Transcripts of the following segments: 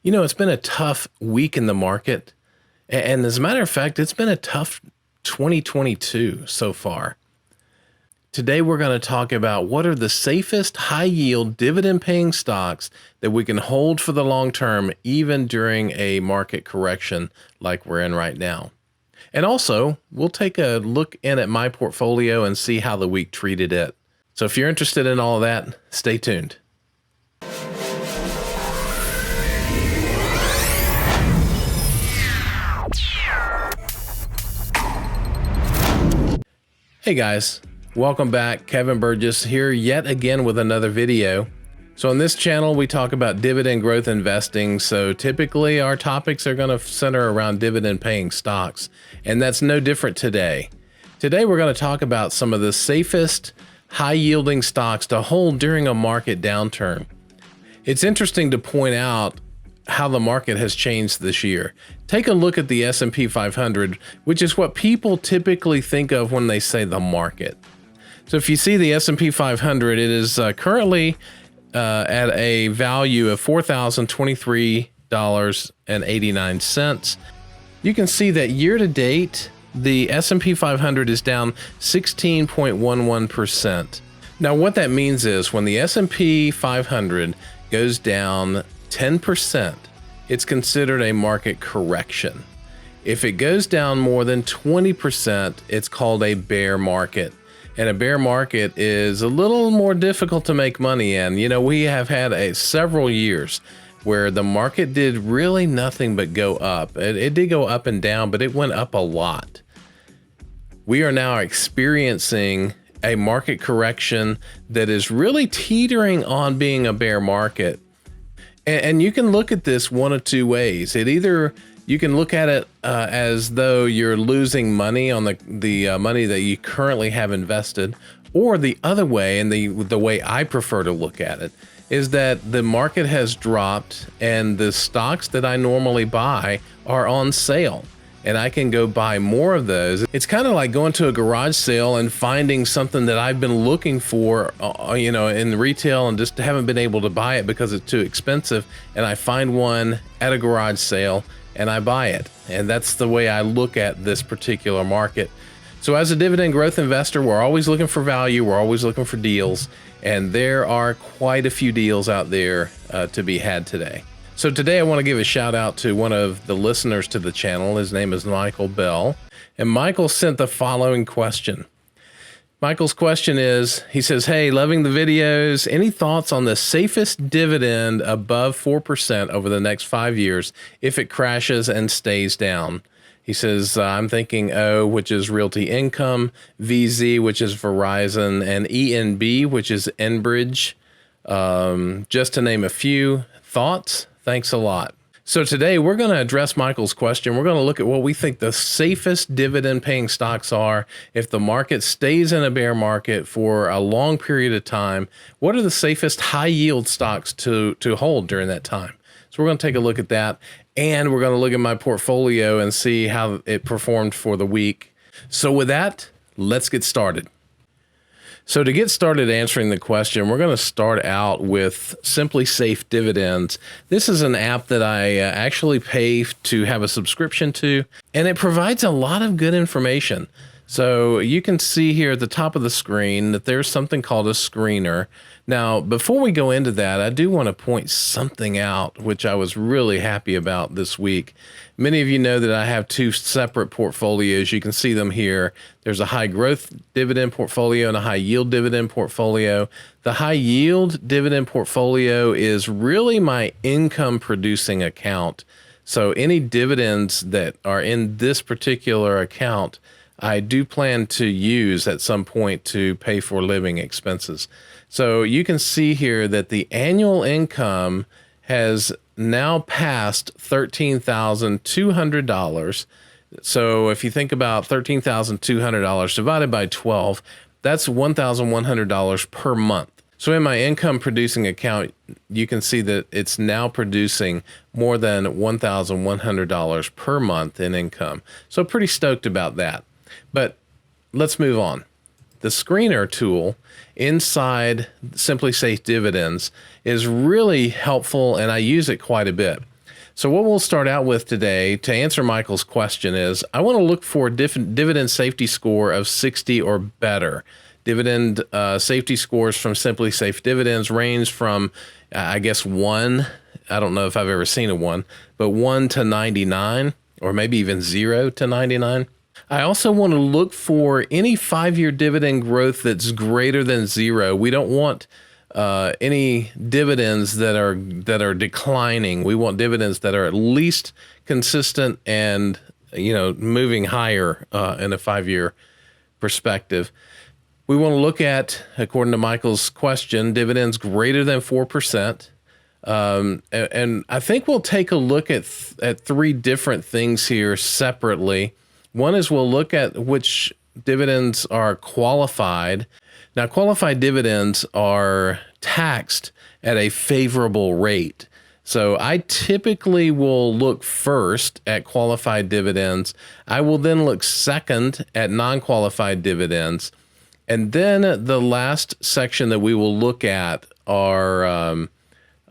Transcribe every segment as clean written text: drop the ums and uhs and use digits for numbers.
You know, it's been a tough week in the market. And as a matter of fact, it's been a tough 2022 so far. Today, we're going to talk about what are the safest high yield dividend paying stocks that we can hold for the long term, even during a market correction like we're in right now. And also, we'll take a look in at my portfolio and see how the week treated it. So if you're interested in all of that, stay tuned. Hey guys, welcome back. Kevin Burgess here yet again with another video. So on this channel, we talk about dividend growth investing. So typically our topics are going to center around dividend paying stocks, and that's no different today. Today, we're going to talk about some of the safest high yielding stocks to hold during a market downturn. It's interesting to point out how the market has changed this year. Take a look at the S&P 500, which is what people typically think of when they say the market. So if you see the S&P 500, it is currently at a value of $4,023.89. You can see that year to date, the S&P 500 is down 16.11%. Now what that means is when the S&P 500 goes down 10%, it's considered a market correction. If it goes down more than 20%, it's called a bear market. And a bear market is a little more difficult to make money in. You know, we have had several years where the market did really nothing but go up. It did go up and down, but it went up a lot. We are now experiencing a market correction that is really teetering on being a bear market. And you can look at this one of two ways. You can look at it as though you're losing money on the money that you currently have invested, or the other way, and the way I prefer to look at it, is that the market has dropped and the stocks that I normally buy are on sale. And I can go buy more of those. It's kind of like going to a garage sale and finding something that I've been looking for, in retail, and just haven't been able to buy it because it's too expensive. And I find one at a garage sale and I buy it. And that's the way I look at this particular market. So as a dividend growth investor, we're always looking for value. We're always looking for deals. And there are quite a few deals out there to be had today. So today I want to give a shout out to one of the listeners to the channel. His name is Michael Bell. And Michael sent the following question. Michael's question is, he says, hey, loving the videos. Any thoughts on the safest dividend above 4% over the next 5 years if it crashes and stays down? He says, I'm thinking O, which is Realty Income, VZ, which is Verizon, and ENB, which is Enbridge, just to name a few. Thoughts? Thanks a lot. So today we're going to address Michael's question. We're going to look at what we think the safest dividend paying stocks are if the market stays in a bear market for a long period of time. What are the safest high yield stocks to hold during that time? So we're going to take a look at that, and we're going to look at my portfolio and see how it performed for the week. So with that, let's get started. So to get started answering the question, we're going to start out with Simply Safe Dividends. This is an app that I actually pay to have a subscription to, and it provides a lot of good information. So you can see here at the top of the screen that there's something called a screener. Now, before we go into that, I do want to point something out, which I was really happy about this week. Many of you know that I have two separate portfolios. You can see them here. There's a high growth dividend portfolio and a high yield dividend portfolio. The high yield dividend portfolio is really my income producing account. So any dividends that are in this particular account, I do plan to use at some point to pay for living expenses. So you can see here that the annual income has now passed $13,200. So if you think about $13,200 divided by 12, that's $1,100 per month. So in my income producing account, you can see that it's now producing more than $1,100 per month in income. So pretty stoked about that. But let's move on. The screener tool Simply Safe Dividends is really helpful, and I use it quite a bit. So what we'll start out with today to answer Michael's question is, I want to look for a dividend safety score of 60 or better. Dividend safety scores from Simply Safe Dividends range from, I guess, 1. I don't know if I've ever seen a 1, but 1 to 99, or maybe even 0 to 99. I also want to look for any 5-year dividend growth that's greater than 0. We don't want any dividends that are declining. We want dividends that are at least consistent and moving higher in a 5-year perspective. We want to look at, according to Michael's question, dividends greater than 4%. And I think we'll take a look at 3 different things here separately. One is we'll look at which dividends are qualified. Now, qualified dividends are taxed at a favorable rate. So I typically will look first at qualified dividends. I will then look second at non-qualified dividends. And then the last section that we will look at are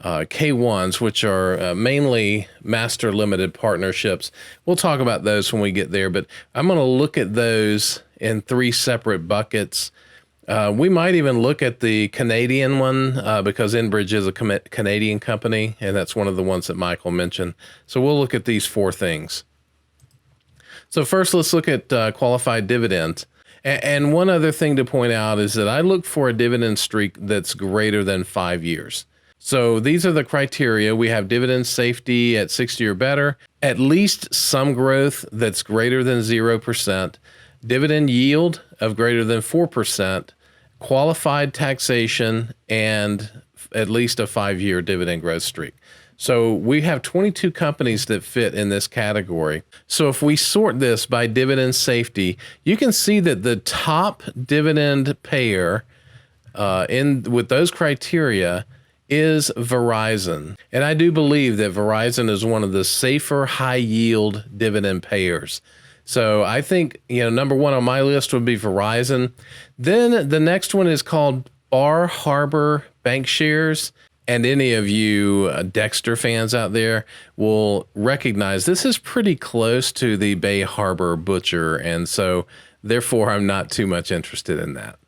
K1s, which are mainly master limited partnerships. We'll talk about those when we get there, but I'm going to look at those in 3 separate buckets. We might even look at the Canadian one because Enbridge is a Canadian company, and that's one of the ones that Michael mentioned. So we'll look at these 4 things. So first, let's look at qualified dividends. And one other thing to point out is that I look for a dividend streak that's greater than 5 years. So these are the criteria. We have dividend safety at 60 or better, at least some growth that's greater than 0%, dividend yield of greater than 4%, qualified taxation, and at least a 5-year dividend growth streak. So we have 22 companies that fit in this category. So if we sort this by dividend safety, you can see that the top dividend payer with those criteria is Verizon. And I do believe that Verizon is one of the safer high yield dividend payers. So I think, number 1 on my list would be Verizon. Then the next one is called Bar Harbor Bank Shares. And any of you Dexter fans out there will recognize this is pretty close to the Bay Harbor Butcher. And so therefore, I'm not too much interested in that.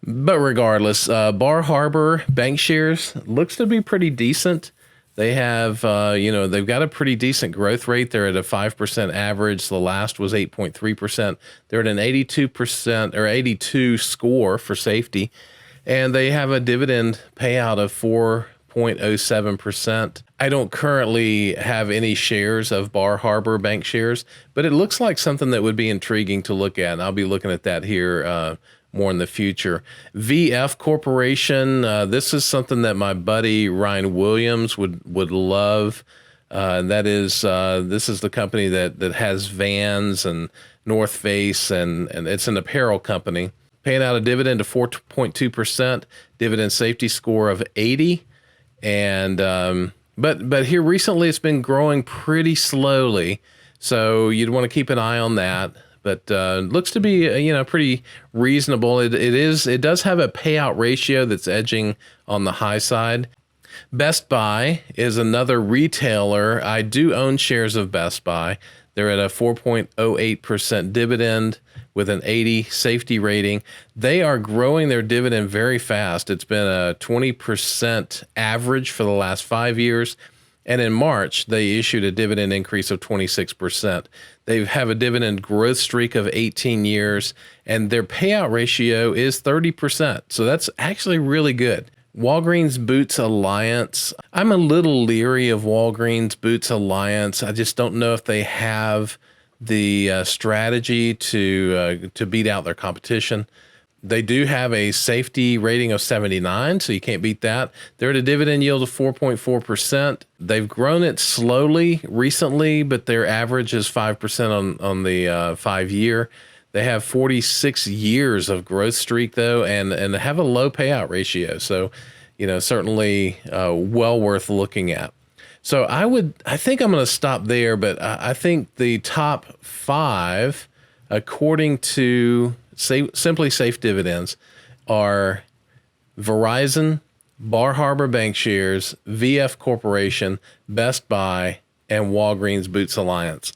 But regardless, Bar Harbor Bank Shares looks to be pretty decent. They have, they've got a pretty decent growth rate. They're at a 5% average. The last was 8.3%. They're at an 82% or 82 score for safety. And they have a dividend payout of 4.07%. I don't currently have any shares of Bar Harbor Bank Shares, but it looks like something that would be intriguing to look at. And I'll be looking at that here more in the future. VF Corporation, this is something that my buddy Ryan Williams would love. This is the company that has Vans and North Face, and it's an apparel company. Paying out a dividend of 4.2%, dividend safety score of 80. And but here recently it's been growing pretty slowly. So you'd want to keep an eye on that. But looks to be pretty reasonable. It does have a payout ratio that's edging on the high side. Best Buy is another retailer. I do own shares of Best Buy. They're at a 4.08% dividend with an 80 safety rating. They are growing their dividend very fast. It's been a 20% average for the last 5 years. And in March, they issued a dividend increase of 26%. They have a dividend growth streak of 18 years, and their payout ratio is 30%. So that's actually really good. Walgreens Boots Alliance. I'm a little leery of Walgreens Boots Alliance. I just don't know if they have the strategy to beat out their competition. They do have a safety rating of 79, so you can't beat that. They're at a dividend yield of 4.4%. They've grown it slowly recently, but their average is 5% on the 5-year. They have 46 years of growth streak, though, and have a low payout ratio. So, certainly well worth looking at. So I think I'm going to stop there, but I think the top 5, according to Simply Safe Dividends, are Verizon, Bar Harbor Bank Shares, VF Corporation, Best Buy, and Walgreens Boots Alliance.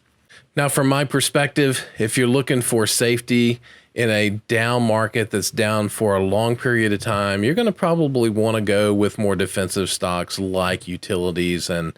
Now, from my perspective, if you're looking for safety in a down market that's down for a long period of time, you're going to probably want to go with more defensive stocks like utilities and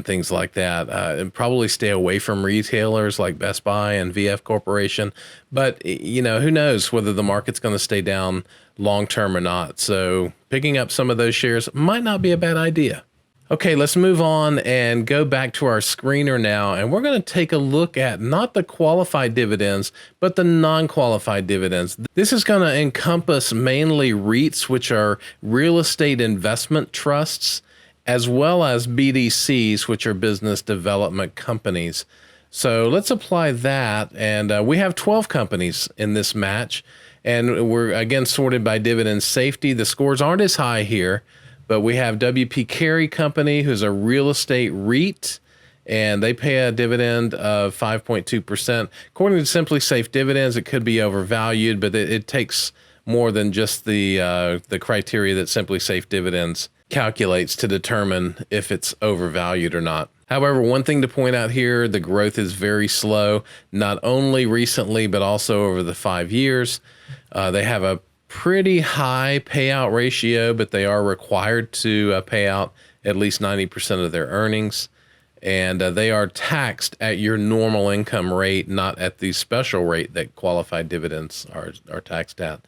things like that. And probably stay away from retailers like Best Buy and VF Corporation. But, you know, who knows whether the market's going to stay down long term or not. So picking up some of those shares might not be a bad idea. Okay, let's move on and go back to our screener now. And we're going to take a look at not the qualified dividends, but the non-qualified dividends. This is going to encompass mainly REITs, which are real estate investment trusts, as well as BDCs, which are business development companies. So let's apply that. And we have 12 companies in this match. And we're, again, sorted by dividend safety. The scores aren't as high here. But we have WP Carey Company, who's a real estate REIT, and they pay a dividend of 5.2%. According to Simply Safe Dividends, it could be overvalued, but it takes more than just the criteria that Simply Safe Dividends calculates to determine if it's overvalued or not. However, one thing to point out here, the growth is very slow, not only recently, but also over the 5 years. They have a pretty high payout ratio, but they are required to pay out at least 90% of their earnings. And they are taxed at your normal income rate, not at the special rate that qualified dividends are taxed at.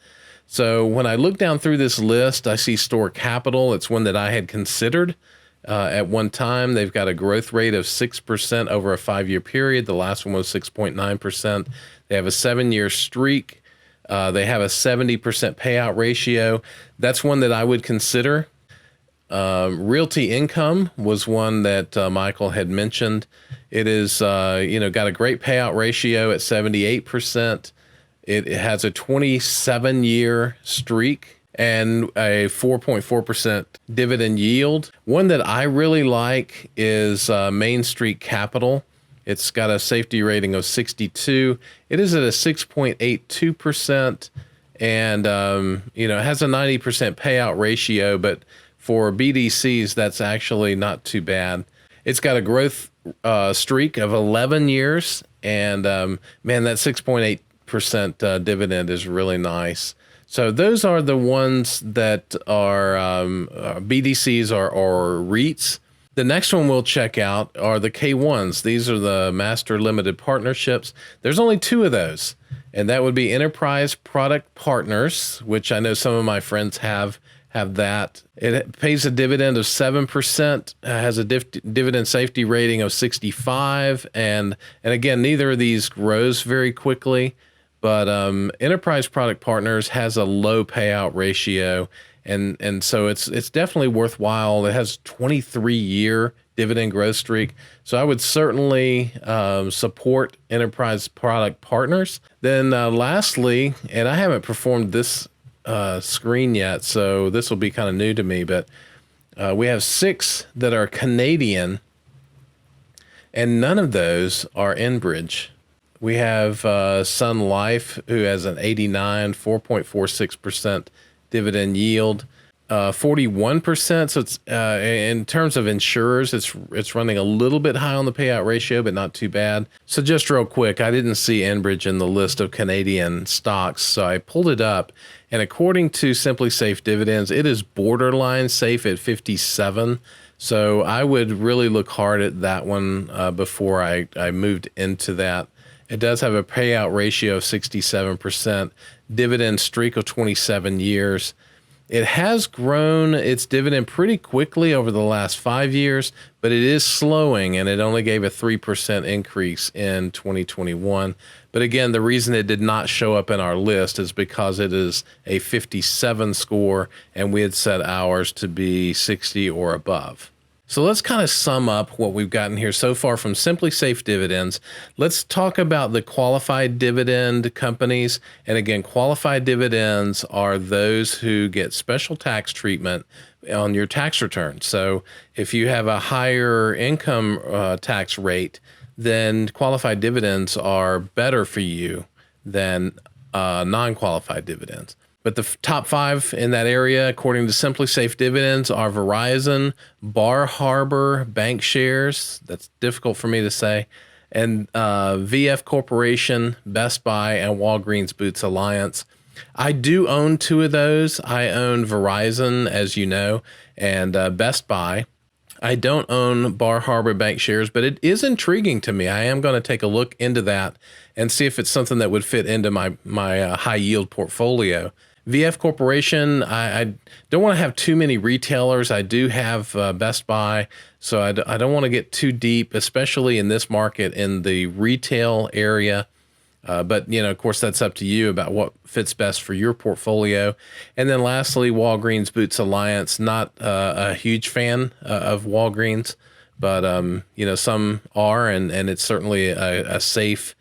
So when I look down through this list, I see Store Capital. It's one that I had considered at one time. They've got a growth rate of 6% over a 5-year period. The last one was 6.9%. They have a 7-year streak. They have a 70% payout ratio. That's one that I would consider. Realty Income was one that Michael had mentioned. It is, got a great payout ratio at 78%. It has a 27-year streak and a 4.4% dividend yield. One that I really like is Main Street Capital. It's got a safety rating of 62. It is at a 6.82%, and it has a 90% payout ratio. But for BDCs, that's actually not too bad. It's got a growth streak of 11 years, and that 6.8% dividend is really nice. So those are the ones that are BDCs or REITs. The next one we'll check out are the K1s. These are the Master Limited Partnerships. There's only 2 of those, and that would be Enterprise Product Partners, which I know some of my friends have that. It pays a dividend of 7%, has a dividend safety rating of 65, and again, neither of these grows very quickly, but Enterprise Product Partners has a low payout ratio. And so it's definitely worthwhile. It has 23-year dividend growth streak. So I would certainly support Enterprise Product Partners. Then lastly, and I haven't performed this screen yet, so this will be kind of new to me, but we have 6 that are Canadian, and none of those are Enbridge. We have Sun Life, who has an 89, 4.46% dividend yield, 41%. So it's in terms of insurers, it's running a little bit high on the payout ratio, but not too bad. So just real quick, I didn't see Enbridge in the list of Canadian stocks, so I pulled it up. And according to Simply Safe Dividends, it is borderline safe at 57. So I would really look hard at that one before I moved into that. It does have a payout ratio of 67%, dividend streak of 27 years. It has grown its dividend pretty quickly over the last 5 years, but it is slowing, and it only gave a 3% increase in 2021. But again, the reason it did not show up in our list is because it is a 57 score, and we had set ours to be 60 or above. So let's kind of sum up what we've gotten here so far from Simply Safe Dividends. Let's talk about the qualified dividend companies. And again, qualified dividends are those who get special tax treatment on your tax return. So if you have a higher income tax rate, then qualified dividends are better for you than non-qualified dividends. But the top five in that area, according to Simply Safe Dividends, are Verizon, Bar Harbor Bank Shares. That's difficult for me to say. And VF Corporation, Best Buy, and Walgreens Boots Alliance. I do own two of those. I own Verizon, as you know, and Best Buy. I don't own Bar Harbor Bank Shares, but it is intriguing to me. I am going to take a look into that and see if it's something that would fit into my high yield portfolio. VF Corporation, I don't want to have too many retailers. I do have Best Buy, so I don't want to get too deep, especially in this market in the retail area. But, of course, that's up to you about what fits best for your portfolio. And then lastly, Walgreens Boots Alliance. Not a huge fan of Walgreens, but, some are, and it's certainly a safe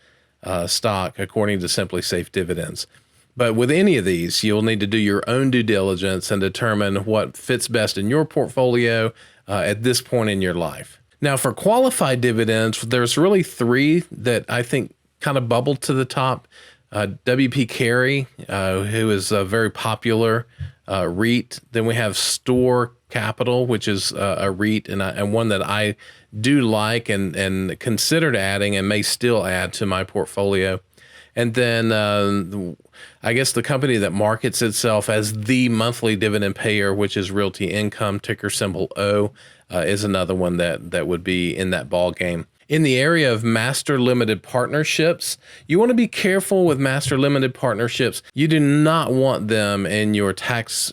stock according to Simply Safe Dividends. But with any of these, you'll need to do your own due diligence and determine what fits best in your portfolio at this point in your life. Now, for qualified dividends, there's really three that I think kind of bubbled to the top. WP Carey, who is a very popular REIT. Then we have Store Capital, which is a REIT and one that I do like and considered adding and may still add to my portfolio. And then I guess the company that markets itself as the monthly dividend payer, which is Realty Income, ticker symbol O, is another one that would be in that ball game. In the area of master limited partnerships, you want to be careful with master limited partnerships. You do not want them in your tax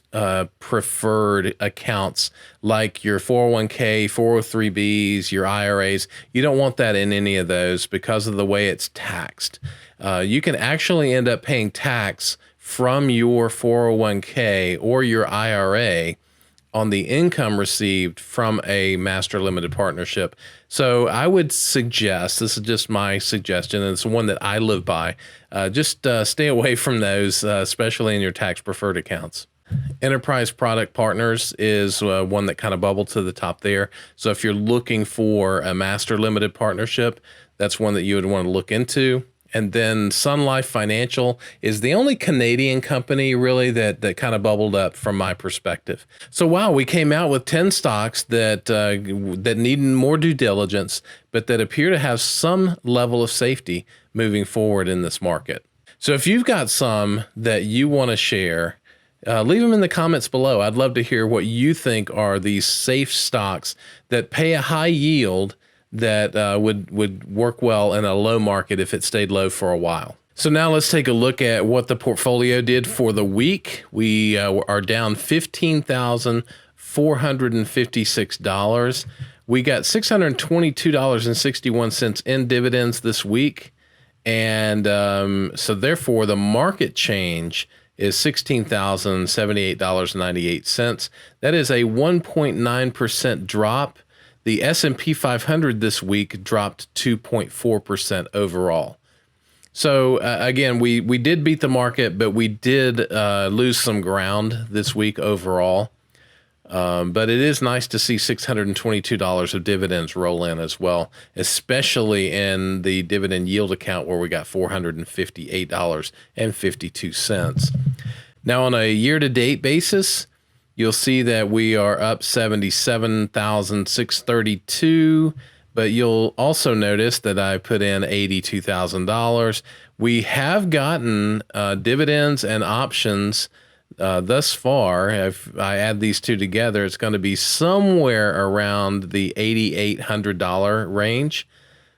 preferred accounts like your 401k, 403bs, your IRAs. You don't want that in any of those because of the way it's taxed. You can actually end up paying tax from your 401k or your IRA on the income received from a master limited partnership. So I would suggest, this is just my suggestion, and it's one that I live by, just stay away from those, especially in your tax preferred accounts. Enterprise Product Partners is one that kind of bubbled to the top there. So if you're looking for a master limited partnership, that's one that you would want to look into. And then Sun Life Financial is the only Canadian company really that kind of bubbled up from my perspective. So wow, we came out with 10 stocks that need more due diligence, but that appear to have some level of safety moving forward in this market. So if you've got some that you want to share, leave them in the comments below. I'd love to hear what you think are these safe stocks that pay a high yield that would work well in a low market if it stayed low for a while. So now let's take a look at what the portfolio did for the week. We are down $15,456. We got $622.61 in dividends this week. And so therefore the market change is $16,078.98. That is a 1.9% drop. The S&P 500 this week dropped 2.4% overall. So again, we did beat the market, but we did lose some ground this week overall. But it is nice to see $622 of dividends roll in as well, especially in the dividend yield account where we got $458.52. Now on a year-to-date basis, you'll see that we are up $77,632, but you'll also notice that I put in $82,000. We have gotten dividends and options thus far. If I add these two together, it's going to be somewhere around the $8,800 range.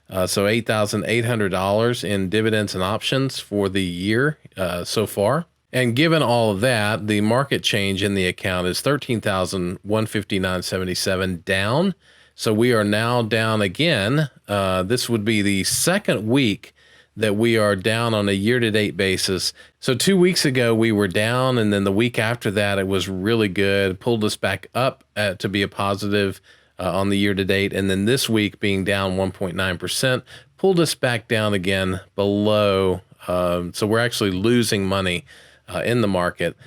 So $8,800 in dividends and options for the year so far. And given all of that, the market change in the account is $13,159.77 down. So we are now down again. This would be the second week that we are down on a year-to-date basis. So 2 weeks ago we were down, and then the week after that it was really good, pulled us back up to be a positive on the year-to-date. And then this week being down 1.9%, pulled us back down again below. So we're actually losing money in the market.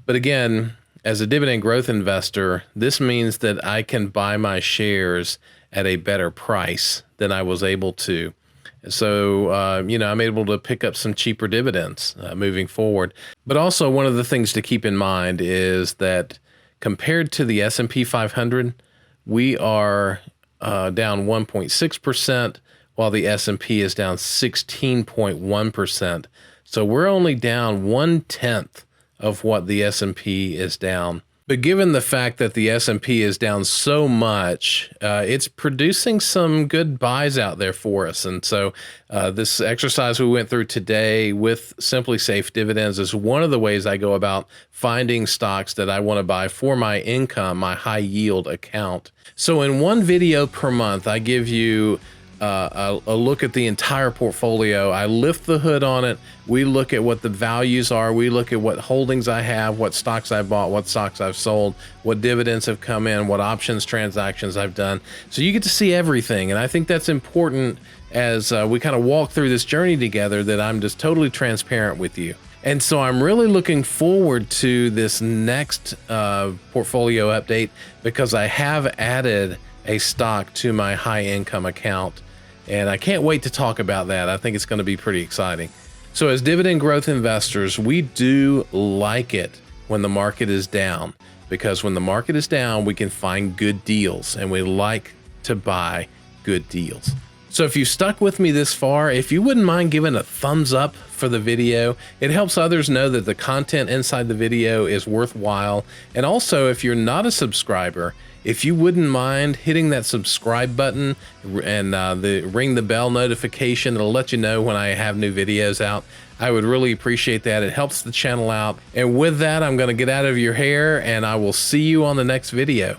But again, as a dividend growth investor, this means that I can buy my shares at a better price than I was able to So, I'm able to pick up some cheaper dividends moving forward. But also, one of the things to keep in mind is that compared to the S&P 500, we are down 1.6%, while the S&P is down 16.1%. So we're only down 1/10 of what the S&P is down. But given the fact that the S&P is down so much, it's producing some good buys out there for us. And so this exercise we went through today with Simply Safe Dividends is one of the ways I go about finding stocks that I want to buy for my income, my high yield account. So in one video per month, I give you a look at the entire portfolio. I lift the hood on it. We look at what the values are. We look at what holdings I have, what stocks I bought, what stocks I've sold, what dividends have come in, what options transactions I've done. So you get to see everything. And I think that's important as we kind of walk through this journey together, that I'm just totally transparent with you. And so I'm really looking forward to this next portfolio update, because I have added a stock to my high income account. And I can't wait to talk about that. I think it's going to be pretty exciting. So as dividend growth investors, we do like it when the market is down, because when the market is down, we can find good deals, and we like to buy good deals. So if you stuck with me this far, if you wouldn't mind giving a thumbs up for the video, it helps others know that the content inside the video is worthwhile. And also, if you're not a subscriber, if you wouldn't mind hitting that subscribe button and ring the bell notification, it'll let you know when I have new videos out. I would really appreciate that. It helps the channel out. And with that, I'm going to get out of your hair, and I will see you on the next video.